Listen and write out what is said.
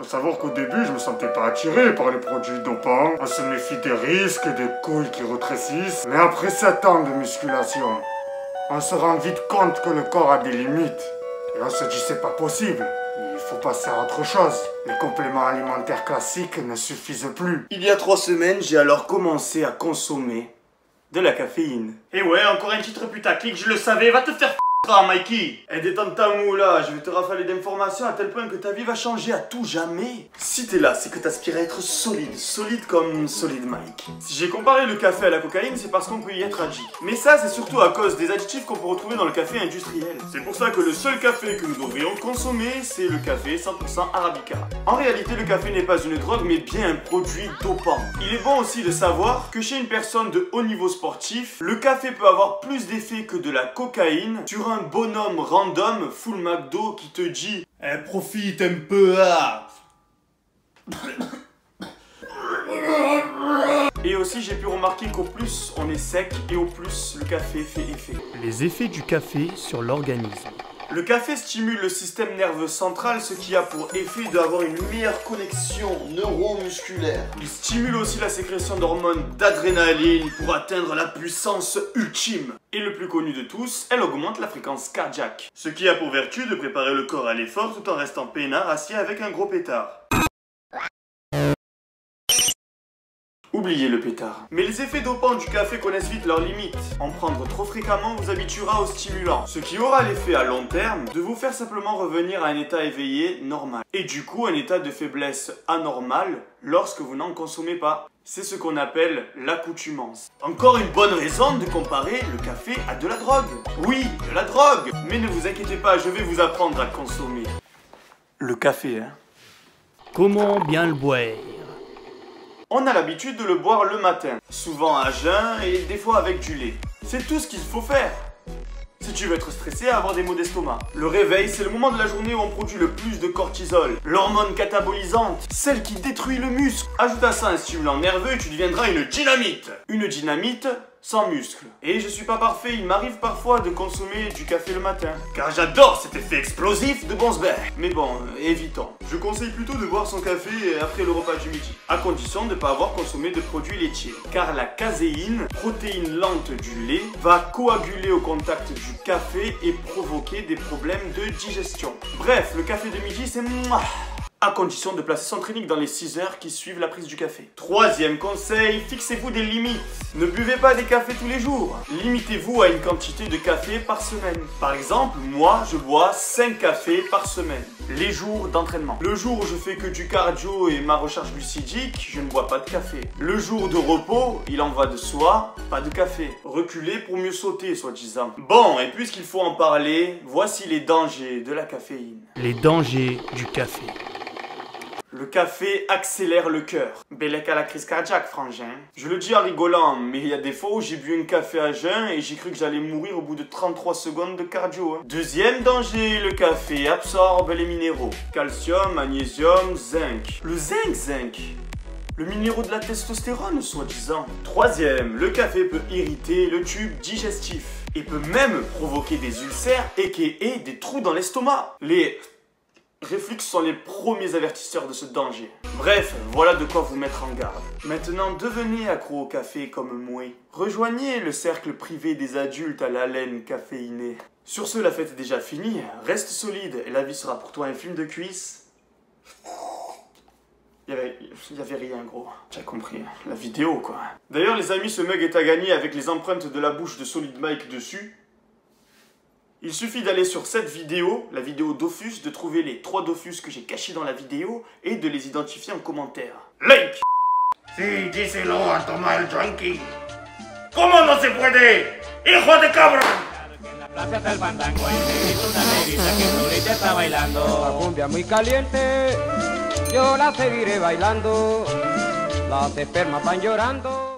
Faut savoir qu'au début, je me sentais pas attiré par les produits dopants. On se méfie des risques, des couilles qui rétrécissent. Mais après 7 ans de musculation, on se rend vite compte que le corps a des limites. Et on se dit c'est pas possible. Il faut passer à autre chose. Les compléments alimentaires classiques ne suffisent plus. Il y a 3 semaines, j'ai alors commencé à consommer de la caféine. Et ouais, encore un titre putaclic, je le savais, va te faire Mikey. Et détends ta moue là, je vais te rafaler d'informations à tel point que ta vie va changer à tout jamais. Si t'es là, c'est que t'aspires à être solide, solide comme Solid Mike. Si j'ai comparé le café à la cocaïne, c'est parce qu'on peut y être addict. Mais ça, c'est surtout à cause des additifs qu'on peut retrouver dans le café industriel. C'est pour ça que le seul café que nous devrions consommer, c'est le café 100% Arabica. En réalité, le café n'est pas une drogue, mais bien un produit dopant. Il est bon aussi de savoir que chez une personne de haut niveau sportif, le café peut avoir plus d'effet que de la cocaïne sur un bonhomme random full McDo qui te dit profite un peu, ah. Et aussi j'ai pu remarquer qu'au plus on est sec et au plus le café fait effet. Les effets du café sur l'organisme. Le café stimule le système nerveux central, ce qui a pour effet d'avoir une meilleure connexion neuromusculaire. Il stimule aussi la sécrétion d'hormones d'adrénaline pour atteindre la puissance ultime. Et le plus connu de tous, elle augmente la fréquence cardiaque. Ce qui a pour vertu de préparer le corps à l'effort tout en restant peinard assis avec un gros pétard. Oubliez le pétard. Mais les effets dopants du café connaissent vite leurs limites. En prendre trop fréquemment vous habituera aux stimulants, ce qui aura l'effet à long terme de vous faire simplement revenir à un état éveillé normal. Et du coup un état de faiblesse anormal lorsque vous n'en consommez pas. C'est ce qu'on appelle l'accoutumance. Encore une bonne raison de comparer le café à de la drogue. Oui, de la drogue. Mais ne vous inquiétez pas, je vais vous apprendre à consommer le café, hein. Comment bien le boire? On a l'habitude de le boire le matin, souvent à jeun et des fois avec du lait. C'est tout ce qu'il faut faire. Si tu veux être stressé, avoir des maux d'estomac. Le réveil, c'est le moment de la journée où on produit le plus de cortisol, l'hormone catabolisante, celle qui détruit le muscle. Ajoute à ça un stimulant nerveux et tu deviendras une dynamite. Une dynamite sans muscle. Et je suis pas parfait, il m'arrive parfois de consommer du café le matin. Car j'adore cet effet explosif de Bonsberg. Mais bon, évitons. Je conseille plutôt de boire son café après le repas du midi. À condition de ne pas avoir consommé de produits laitiers. Car la caséine, protéine lente du lait, va coaguler au contact du café et provoquer des problèmes de digestion. Bref, le café de midi c'est mouah, à condition de placer son training dans les 6 heures qui suivent la prise du café. Troisième conseil, fixez-vous des limites. Ne buvez pas des cafés tous les jours. Limitez-vous à une quantité de café par semaine. Par exemple, moi, je bois 5 cafés par semaine. Les jours d'entraînement. Le jour où je fais que du cardio et ma recharge glucidique, je ne bois pas de café. Le jour de repos, il en va de soi, pas de café. Reculer pour mieux sauter, soi-disant. Bon, et puisqu'il faut en parler, voici les dangers de la caféine. Les dangers du café. Le café accélère le cœur. Bellec à la crise cardiaque, frangin. Je le dis en rigolant, mais il y a des fois où j'ai bu un café à jeun et j'ai cru que j'allais mourir au bout de 33 secondes de cardio. Deuxième danger, le café absorbe les minéraux. Calcium, magnésium, zinc. Le zinc. Le minéraux de la testostérone, soi-disant. Troisième, le café peut irriter le tube digestif. Et peut même provoquer des ulcères et des trous dans l'estomac. Les reflux sont les premiers avertisseurs de ce danger. Bref, voilà de quoi vous mettre en garde. Maintenant, devenez accro au café comme moi. Rejoignez le cercle privé des adultes à l'haleine caféinée. Sur ce, la fête est déjà finie. Reste solide et la vie sera pour toi un film de cuisse. Il y avait rien, gros. Tu as compris, la vidéo, quoi. D'ailleurs, les amis, ce mug est à gagner avec les empreintes de la bouche de Solid Mike dessus. Il suffit d'aller sur cette vidéo, la vidéo Dofus, de trouver les 3 Dofus que j'ai cachés dans la vidéo et de les identifier en commentaire. Like! Sí, díselo a tomar el tranqui. ¿Cómo no se puede? ¡Hijo de cabrón! La plaza está el fandango, el negrito, una negrita que ahorita está bailando. La cumbia muy caliente, yo la seguiré bailando. Las espermas van llorando.